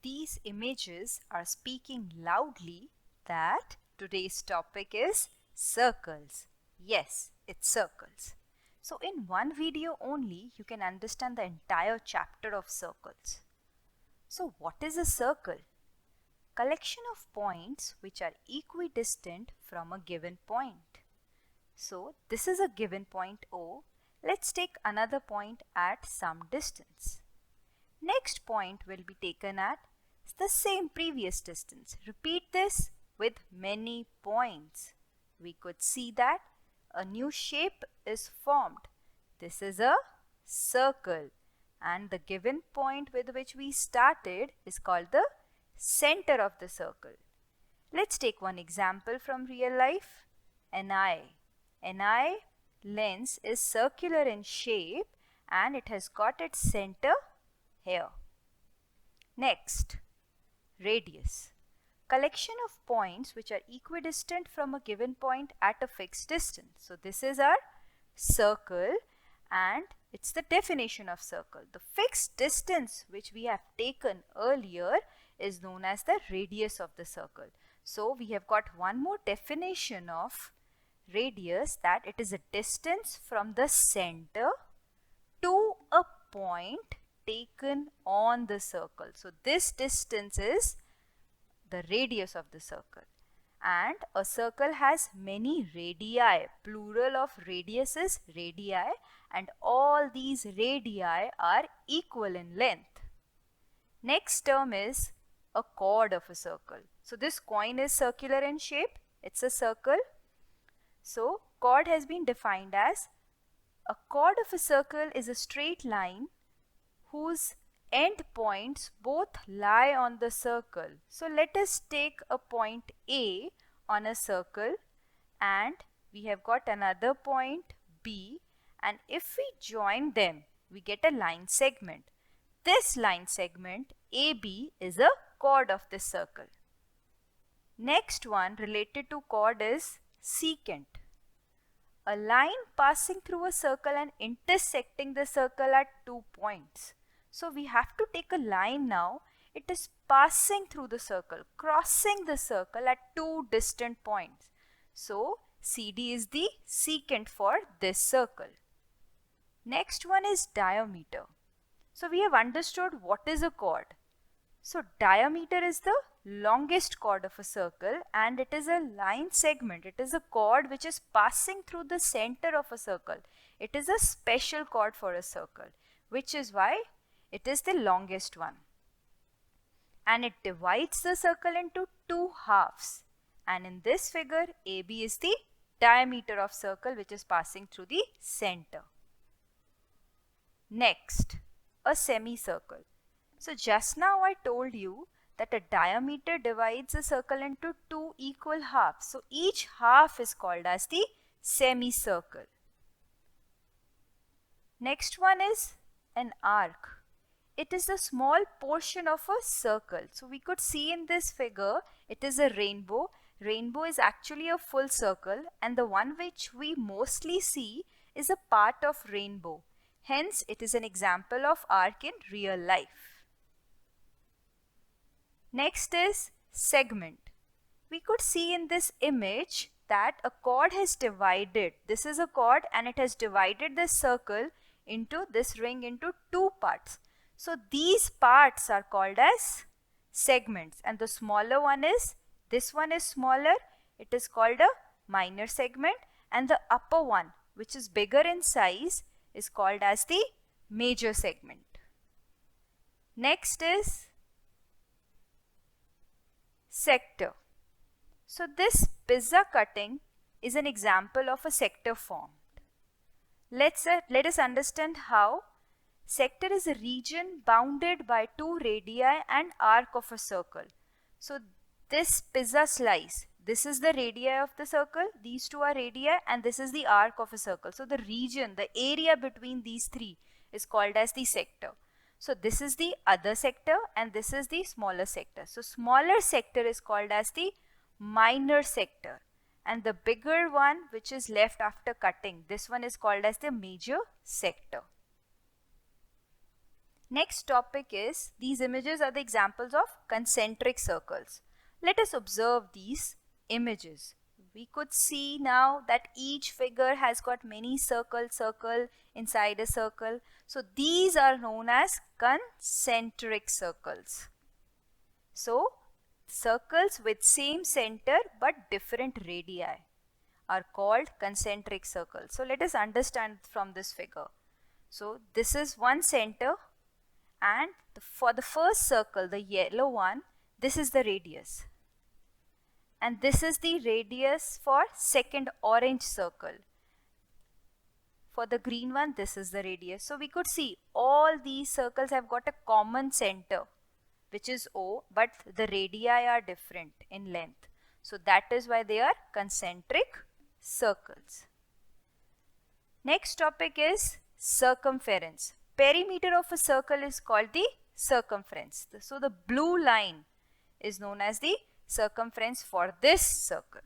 these images are speaking loudly that today's topic is circles. Yes, it's circles. So in one video only, you can understand the entire chapter of circles. So what is a circle? Collection of points which are equidistant from a given point. So this is a given point O. Let's take another point at some distance. Next point will be taken at the same previous distance. Repeat this with many points. We could see that a new shape is formed. This is a circle, and the given point with which we started is called the center of the circle. Let's take one example from real life. An eye. An eye lens is circular in shape and it has got its center here. Next, radius. Collection of points which are equidistant from a given point at a fixed distance. So this is our circle and it's the definition of circle. The fixed distance which we have taken earlier is known as the radius of the circle. So we have got one more definition of radius, that it is a distance from the center to a point taken on the circle. So this distance is the radius of the circle, and a circle has many radii. Plural of radius is radii, and all these radii are equal in length. Next term is a chord of a circle. So this coin is circular in shape, it's a circle. So chord has been defined as a chord of a circle is a straight line whose end points both lie on the circle. So let us take a point A on a circle and we have got another point B, and if we join them we get a line segment. This line segment AB is a chord of this circle. Next one related to chord is secant. A line passing through a circle and intersecting the circle at 2 points. So we have to take a line now. It is passing through the circle, crossing the circle at 2 distant points. So CD is the secant for this circle. Next one is diameter. So we have understood what is a chord. So diameter is the longest chord of a circle and it is a line segment. It is a chord which is passing through the center of a circle. It is a special chord for a circle, which is why it is the longest one. And it divides the circle into 2 halves. And in this figure, AB is the diameter of circle which is passing through the center. Next, a semicircle. So just now I told you that a diameter divides a circle into 2 equal halves. So each half is called as the semicircle. Next one is an arc. It is the small portion of a circle. So we could see in this figure, it is a rainbow. Rainbow is actually a full circle, and the one which we mostly see is a part of rainbow. Hence, it is an example of arc in real life. Next is segment. We could see in this image that a chord has divided. This is a chord and it has divided this circle into this ring into 2 parts. So these parts are called as segments, and the smaller one is, this one is smaller, it is called a minor segment, and the upper one which is bigger in size is called as the major segment. Next is sector. So this pizza cutting is an example of a sector formed. Let us understand how. Sector is a region bounded by 2 radii and arc of a circle. So this pizza slice, this is the radii of the circle, these 2 are radii, and this is the arc of a circle. So the region, the area between these 3 is called as the sector. So this is the other sector and this is the smaller sector. So smaller sector is called as the minor sector, and the bigger one which is left after cutting, this one is called as the major sector. Next topic is, these images are the examples of concentric circles. Let us observe these images. We could see now that each figure has got many circle inside a circle. So these are known as concentric circles. So circles with same center but different radii are called concentric circles. So let us understand from this figure. So this is one center, and for the first circle, the yellow one, this is the radius. And this is the radius for second orange circle. For the green one, this is the radius. So we could see all these circles have got a common center, which is O, but the radii are different in length. So that is why they are concentric circles. Next topic is circumference. Perimeter of a circle is called the circumference. So the blue line is known as the circumference for this circle.